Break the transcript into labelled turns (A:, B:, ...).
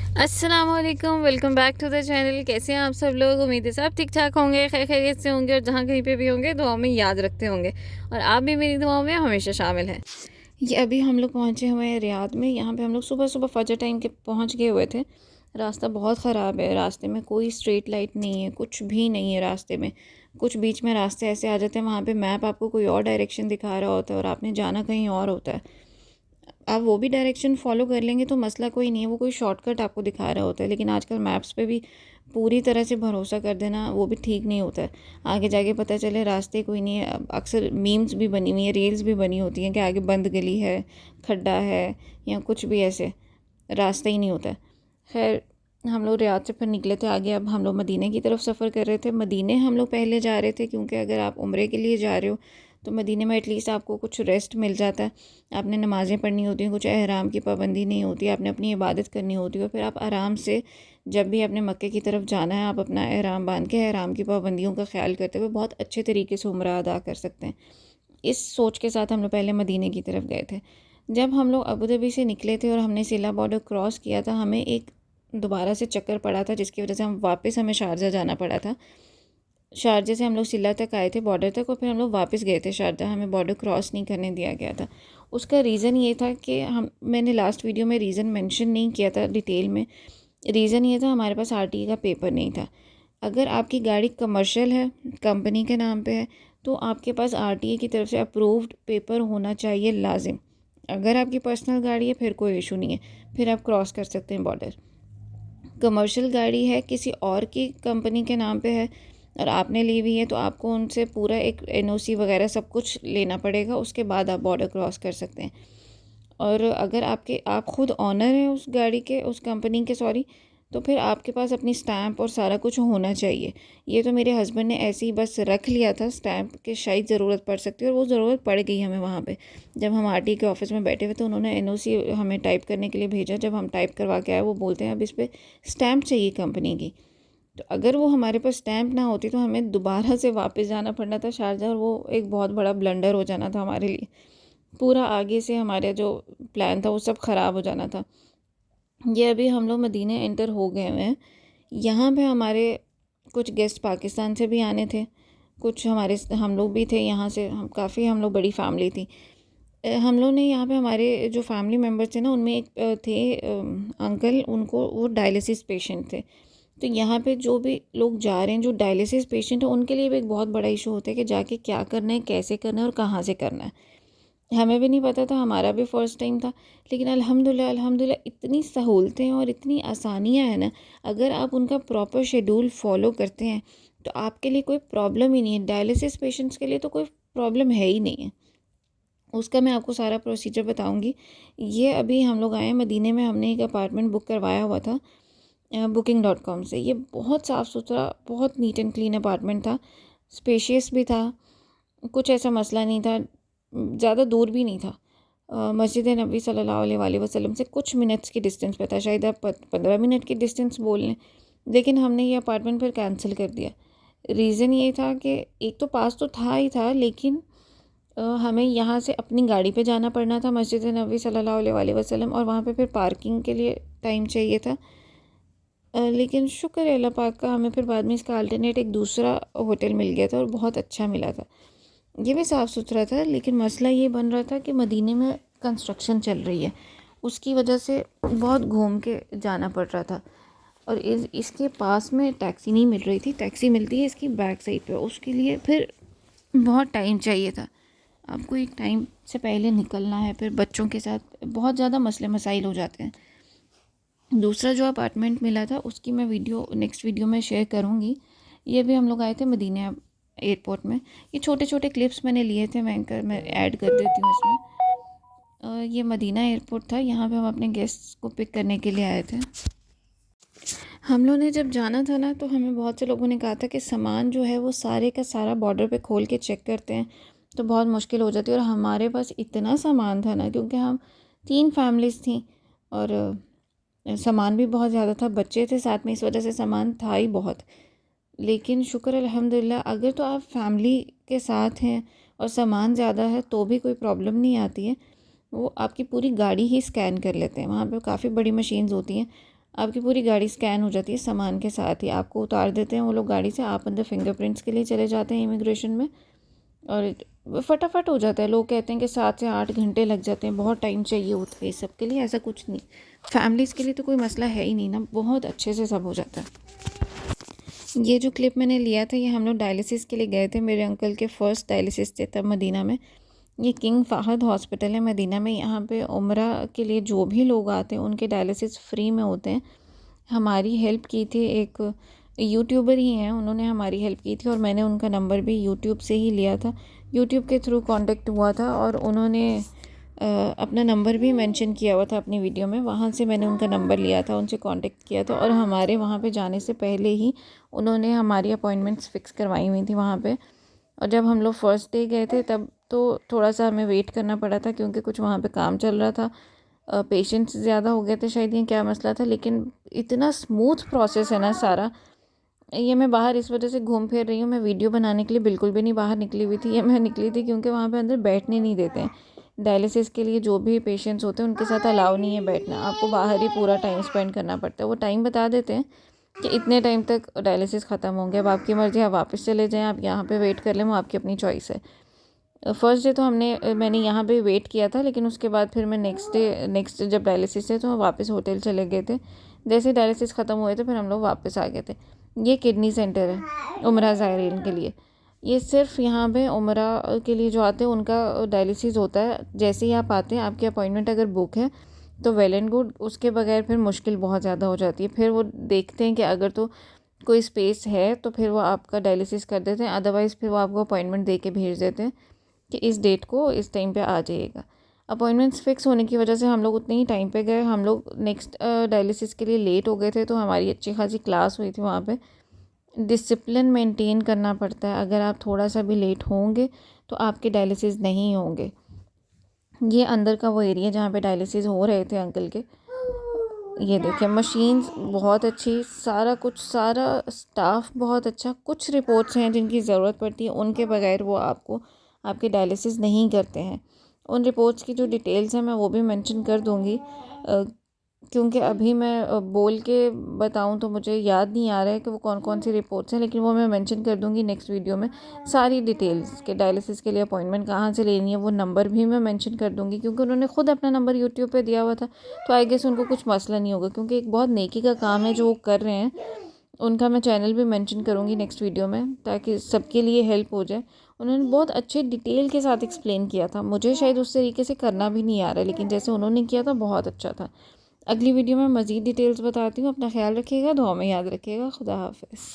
A: अस्सलामुअलैकुम, welcome back to the channel. कैसे हैं आप सब लोग? उम्मीद है सब ठीक ठाक होंगे, खैर खैरियत से होंगे और जहाँ कहीं पे भी होंगे दुआओं में याद रखते होंगे और आप भी मेरी दुआओं में हमेशा शामिल हैं। ये अभी हम लोग पहुँचे हुए हैं रियाद में। यहाँ पे हम लोग सुबह सुबह फजर टाइम के पहुँच गए हुए थे। रास्ता बहुत ख़राब है, रास्ते में कोई स्ट्रीट लाइट नहीं है, कुछ भी नहीं है रास्ते में। कुछ बीच में रास्ते ऐसे आ जाते हैं, वहाँ पे मैप आपको कोई और डायरेक्शन दिखा रहा होता है और आपने जाना कहीं और होता है। आप वो भी डायरेक्शन फॉलो कर लेंगे तो मसला कोई नहीं है, वो कोई शॉर्टकट आपको दिखा रहा होता है। लेकिन आजकल मैप्स पे भी पूरी तरह से भरोसा कर देना वो भी ठीक नहीं होता है। आगे जाके पता चले रास्ते कोई नहीं है। अब अक्सर मीम्स भी बनी हुई है, रील्स भी बनी होती हैं कि आगे बंद गली है, खड्डा है या कुछ भी ऐसे रास्ता ही नहीं होता है। खैर, हम लोग रियाद से फिर निकले थे आगे। अब हम लोग मदीने की तरफ सफ़र कर रहे थे। मदीने हम लोग पहले जा रहे थे क्योंकि अगर आप उम्रे के लिए जा रहे हो तो मदीने में एटलीस्ट आपको कुछ रेस्ट मिल जाता है। आपने नमाज़ें पढ़नी होती हैं, कुछ एहराम की पाबंदी नहीं होती, आपने अपनी इबादत करनी होती है और फिर आप आराम से जब भी आपने मक्के की तरफ जाना है आप अपना एहराम बांध के एहराम की पाबंदियों का ख्याल करते हुए बहुत अच्छे तरीके से उम्रा अदा कर सकते हैं। इस सोच के साथ हम लोग पहले मदीने की तरफ गए थे। जब हम लोग अबू धाबी से निकले थे और हमने सिला बॉर्डर क्रॉस किया था, हमें एक दोबारा से चक्कर पड़ा था जिसकी वजह से हम वापस हमें शारजा जाना पड़ा था। शारजा से हम लोग सिला तक आए थे, बॉर्डर तक, और फिर हम लोग वापस गए थे शारजा। हमें बॉर्डर क्रॉस नहीं करने दिया गया था। उसका रीज़न ये था कि मैंने लास्ट वीडियो में रीज़न मेंशन नहीं किया था डिटेल में। रीज़न ये था, हमारे पास आरटीए का पेपर नहीं था। अगर आपकी गाड़ी कमर्शियल है, कंपनी के नाम पे है, तो आपके पास आरटीए की तरफ से अप्रूव्ड पेपर होना चाहिए लाजिम। अगर आपकी पर्सनल गाड़ी है फिर कोई इशू नहीं है, फिर आप क्रॉस कर सकते हैं बॉर्डर। कमर्शियल गाड़ी है, किसी और की कंपनी के नाम पे है और आपने ली हुई है, तो आपको उनसे पूरा एक एनओसी वगैरह सब कुछ लेना पड़ेगा, उसके बाद आप बॉर्डर क्रॉस कर सकते हैं। और अगर आप खुद ऑनर हैं उस गाड़ी के, उस कंपनी के, सॉरी, तो फिर आपके पास अपनी स्टैंप और सारा कुछ होना चाहिए। ये तो मेरे हस्बैंड ने ऐसे ही बस रख लिया था स्टैंप के, शायद ज़रूरत पड़ सकती है, और वो ज़रूरत पड़ गई हमें वहाँ पे। जब हम आरटी के ऑफिस में बैठे हुए तो उन्होंने एनओसी हमें टाइप करने के लिए भेजा। जब हम टाइप करवा के आए, वो बोलते हैं अब इस पर स्टैंप चाहिए कंपनी की। तो अगर वो हमारे पास स्टैंप ना होती तो हमें दोबारा से वापस जाना पड़ना था शारजा, और वो एक बहुत बड़ा ब्लंडर हो जाना था हमारे लिए। पूरा आगे से हमारा जो प्लान था वो सब ख़राब हो जाना था। ये अभी हम लोग मदीने एंटर हो गए हुए हैं। यहाँ पे हमारे कुछ गेस्ट पाकिस्तान से भी आने थे, कुछ हम लोग भी थे यहाँ से। हम लोग बड़ी फैमिली थी। हम लोग ने यहाँ पे हमारे जो फैमिली मेम्बर्स थे ना, उनमें एक थे अंकल, उनको वो डायलिसिस पेशेंट थे। तो यहाँ पे जो भी लोग जा रहे हैं जो डायलिसिस पेशेंट है, उनके लिए भी एक बहुत बड़ा इशू होता है कि जाके क्या करना है, कैसे करना है और कहाँ से करना है। हमें भी नहीं पता था, हमारा भी फ़र्स्ट टाइम था। लेकिन अल्हम्दुलिल्लाह अल्हम्दुलिल्लाह इतनी सहूलतें और इतनी आसानियाँ हैं ना, अगर आप उनका प्रॉपर शेड्यूल फ़ॉलो करते हैं तो आपके लिए कोई प्रॉब्लम ही नहीं है। डायलिसिस पेशेंट्स के लिए तो कोई प्रॉब्लम है ही नहीं है। उसका मैं आपको सारा प्रोसीजर बताऊंगी। ये अभी हम लोग आए हैं मदीने में, हमने एक अपार्टमेंट बुक करवाया हुआ था booking.com से। ये बहुत साफ़ सुथरा, बहुत नीट एंड क्लीन अपार्टमेंट था, स्पेशियस भी था, कुछ ऐसा मसला नहीं था, ज़्यादा दूर भी नहीं था। मस्जिद नबी सल्लल्लाहु अलैहि वसल्लम से कुछ मिनट्स की डिस्टेंस पे था। शायद आप 15 मिनट की डिस्टेंस बोल लें। लेकिन हमने ये अपार्टमेंट फिर कैंसिल कर दिया। रीज़न ये था कि एक तो पास तो था ही था, लेकिन हमें यहाँ से अपनी गाड़ी पे जाना पड़ना था मस्जिद नबी सल्लल्लाहु अलैहि वसल्लम, और वहाँ पे फिर पार्किंग के लिए टाइम चाहिए था। लेकिन शुक्र है अल्लाह पाक का, हमें फिर बाद में इसका अल्टरनेट एक दूसरा होटल मिल गया था और बहुत अच्छा मिला था। ये भी साफ़ सुथरा था, लेकिन मसला ये बन रहा था कि मदीने में कंस्ट्रक्शन चल रही है, उसकी वजह से बहुत घूम के जाना पड़ रहा था। और इसके पास में टैक्सी नहीं मिल रही थी। टैक्सी मिलती है इसकी बैक साइड पे, उसके लिए फिर बहुत टाइम चाहिए था। आपको एक टाइम से पहले निकलना है, फिर बच्चों के साथ बहुत ज़्यादा मसले मसाइल हो जाते हैं। दूसरा जो अपार्टमेंट मिला था उसकी मैं वीडियो नेक्स्ट वीडियो में शेयर करूँगी। ये भी हम लोग आए थे मदीना एयरपोर्ट में। ये छोटे छोटे क्लिप्स मैंने लिए थे, मैं ऐड कर देती हूँ इसमें। ये मदीना एयरपोर्ट था, यहाँ पे हम अपने गेस्ट्स को पिक करने के लिए आए थे। हम लोग ने जब जाना था ना, तो हमें बहुत से लोगों ने कहा था कि सामान जो है वो सारे का सारा बॉर्डर पे खोल के चेक करते हैं तो बहुत मुश्किल हो जाती है। और हमारे पास इतना सामान था ना, क्योंकि हम 3 फैमिलीज़ थी और सामान भी बहुत ज़्यादा था, बच्चे थे साथ में, इस वजह से सामान था ही बहुत। लेकिन शुक्र अल्हम्दुलिल्लाह, अगर तो आप फैमिली के साथ हैं और सामान ज़्यादा है तो भी कोई प्रॉब्लम नहीं आती है। वो आपकी पूरी गाड़ी ही स्कैन कर लेते हैं। वहाँ पे काफ़ी बड़ी मशीन्स होती हैं, आपकी पूरी गाड़ी स्कैन हो जाती है सामान के साथ ही। आपको उतार देते हैं वो लोग गाड़ी से, आप अंदर फिंगरप्रिंट्स के लिए चले जाते हैं इमिग्रेशन में, और फटाफट हो जाता है। लोग कहते हैं कि 7 से 8 घंटे लग जाते हैं, बहुत टाइम चाहिए होता है। इस सब के लिए ऐसा कुछ नहीं, फैमिलीज़ के लिए तो कोई मसला है ही नहीं ना, बहुत अच्छे से सब हो जाता है। ये जो क्लिप मैंने लिया था, ये हम लोग डायलिसिस के लिए गए थे, मेरे अंकल के फर्स्ट डायलिसिस थे तब मदीना में। ये किंग फ़हद हॉस्पिटल है मदीना में। यहाँ पे उम्रा के लिए जो भी लोग आते हैं उनके डायलिसिस फ्री में होते हैं। हमारी हेल्प की थी, एक यूट्यूबर ही हैं, उन्होंने हमारी हेल्प की थी, और मैंने उनका नंबर भी यूट्यूब से ही लिया था। यूट्यूब के थ्रू कांटेक्ट हुआ था, और उन्होंने अपना नंबर भी मेंशन किया हुआ था अपनी वीडियो में। वहाँ से मैंने उनका नंबर लिया था, उनसे कांटेक्ट किया था, और हमारे वहाँ पे जाने से पहले ही उन्होंने हमारी अपॉइंटमेंट्स फ़िक्स करवाई हुई थी वहाँ पे। और जब हम लोग फर्स्ट डे गए थे तब तो थोड़ा सा हमें वेट करना पड़ा था, क्योंकि कुछ वहाँ पे काम चल रहा था, पेशेंट्स ज़्यादा हो गए थे शायद, ये क्या मसला था। लेकिन इतना स्मूथ प्रोसेस है ना सारा। ये मैं बाहर इस वजह से घूम फिर रही हूँ, मैं वीडियो बनाने के लिए बिल्कुल भी नहीं बाहर निकली हुई थी। ये मैं निकली थी क्योंकि वहाँ पे अंदर बैठने नहीं देते हैं। डायलिसिस के लिए जो भी पेशेंट्स होते हैं उनके साथ अलाउ नहीं है बैठना, आपको बाहर ही पूरा टाइम स्पेंड करना पड़ता है। वो टाइम बता देते हैं कि इतने टाइम तक डायलिसिस ख़त्म होंगे, अब आपकी मर्ज़ी, आप वापस चले जाएँ, आप यहाँ पे वेट कर लें, वो आपकी अपनी चॉइस है। फर्स्ट डे तो मैंने यहाँ पे वेट किया था, लेकिन उसके बाद फिर मैं नेक्स्ट जब डायलिसिस थे तो वापस होटल चले गए थे। जैसे डायलिसिस ख़त्म हुए थे फिर हम लोग वापस आ गए थे। ये किडनी सेंटर है उम्रा ज़ायरीन के लिए। ये सिर्फ यहाँ पे उम्रा के लिए जो आते हैं उनका डायलिसिस होता है। जैसे ही आप आते हैं, आपकी अपॉइंटमेंट अगर बुक है तो वेल एंड गुड, उसके बगैर फिर मुश्किल बहुत ज़्यादा हो जाती है। फिर वो देखते हैं कि अगर तो कोई स्पेस है तो फिर वो आपका डायलिसिस कर देते हैं, अदरवाइज़ फिर वो आपको अपॉइंटमेंट दे के भेज देते हैं कि इस डेट को इस टाइम पे आ जाइएगा। अपॉइंटमेंट्स फ़िक्स होने की वजह से हम लोग उतने ही टाइम पे गए। हम लोग नेक्स्ट डायलिसिस के लिए लेट हो गए थे, तो हमारी अच्छी खासी क्लास हुई थी वहाँ पे। डिसिप्लिन मेंटेन करना पड़ता है, अगर आप थोड़ा सा भी लेट होंगे तो आपके डायलिसिस नहीं होंगे। ये अंदर का वो एरिया जहाँ पे डायलिसिस हो रहे थे अंकल के। ये देखिए मशीन्स बहुत अच्छी, सारा कुछ, सारा स्टाफ बहुत अच्छा। कुछ रिपोर्ट्स हैं जिनकी ज़रूरत पड़ती है, उनके बगैर वो आपको आपके डायलिसिस नहीं करते हैं। उन रिपोर्ट्स की जो डिटेल्स हैं मैं वो भी मेंशन कर दूँगी, क्योंकि अभी मैं बोल के बताऊं तो मुझे याद नहीं आ रहा है कि वो कौन कौन सी रिपोर्ट्स हैं, लेकिन वो मैं मेंशन कर दूंगी नेक्स्ट वीडियो में। सारी डिटेल्स के डायलिसिस के लिए अपॉइंटमेंट कहाँ से लेनी है वो नंबर भी मैं मेंशन कर दूंगी, क्योंकि उन्होंने खुद अपना नंबर यूट्यूब पे दिया हुआ था, तो आई गेस उनको कुछ मसला नहीं होगा, क्योंकि एक बहुत नेकी का काम है जो वो कर रहे हैं। उनका मैं चैनल भी मेंशन करूँगी नेक्स्ट वीडियो में, ताकि सबके लिए हेल्प हो जाए। उन्होंने बहुत अच्छे डिटेल के साथ एक्सप्लेन किया था, मुझे शायद उस तरीके से करना भी नहीं आ रहा है, लेकिन जैसे उन्होंने किया था बहुत अच्छा था। अगली वीडियो में मज़ीद डिटेल्स बताती हूँ। अपना ख्याल रखिएगा, दुआ में याद रखिएगा। खुदा हाफ़िज़।